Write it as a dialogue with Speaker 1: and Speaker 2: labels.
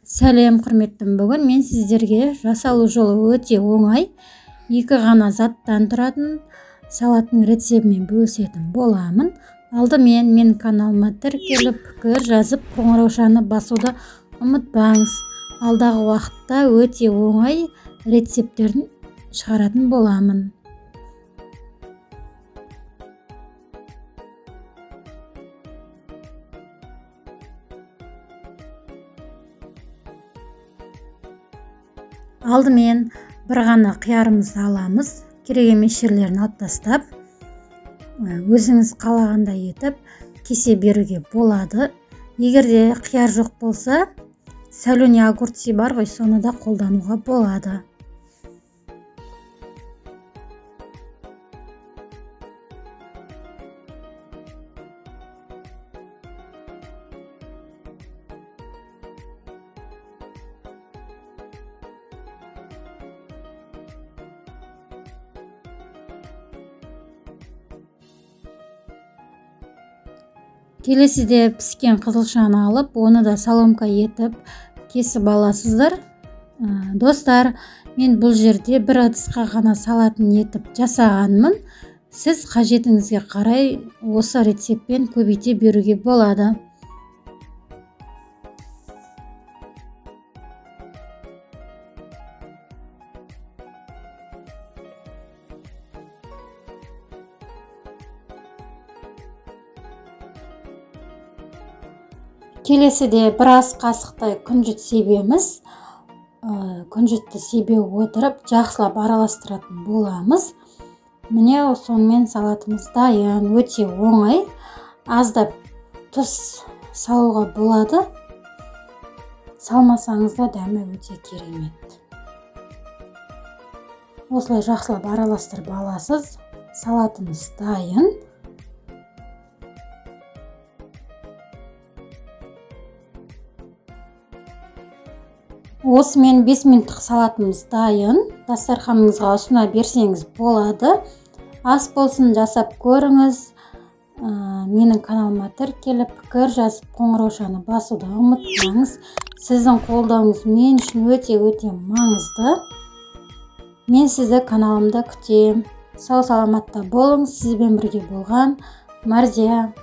Speaker 1: Сәлем құрметтім, бүгін мен сіздерге жасалу жолы өте оңай, екі ғана заттан тұратын салаттың рецебімен бөлісетін боламын. Алдымен менің каналыма тіркеліп, пікір жазып, қоңыраушаны басуды ұмытпаңыз. Алдағы уақытта өте оңай рецептерін шығаратын боламын. Алдымен бір ғана қиярымызды аламыз, керек емес жерлерін алып тастап, өзіңіз қалағандай етіп кесе беруге болады. Егер де қияр жоқ болса, соленый огурцы бар ғой, соны да қолдануға болады. Келесіде піскен қызылшаны алып, оны да соломка етіп кесіп аласыздар. Достар, мен бұл жерде бір ыдысқа ғана салатын етіп жасағанмын. Сіз қажетіңізге қарай осы рецеппен көбейте беруге болады. Келесіде бір ас қасықтай күнжіт себеміз. Күнжітті себе отырып, жақсылап араластыратын боламыз. Міне сонымен салатымыз дайын, өте оңай. Аздап тұз салуға болады. Салмасаңыз да дәмі өте керемет. Осылай жақсылап араластырып аласыз. Салатымыз дайын. Осымен 5 минуттық салатымыз дайын. Дастарханыңызға ұсына берсеңіз болады. Ас болсын, жасап көріңіз. Менің каналыма тіркеліп, пікір жазып, қоңыраушаны басуды ұмытпаңыз. Сіздің қолдауыңыз мен үшін өте маңызды. Мен сізді каналымда күтем. Сау саламатта болыңыз. Сізбен бірге болған Марзия.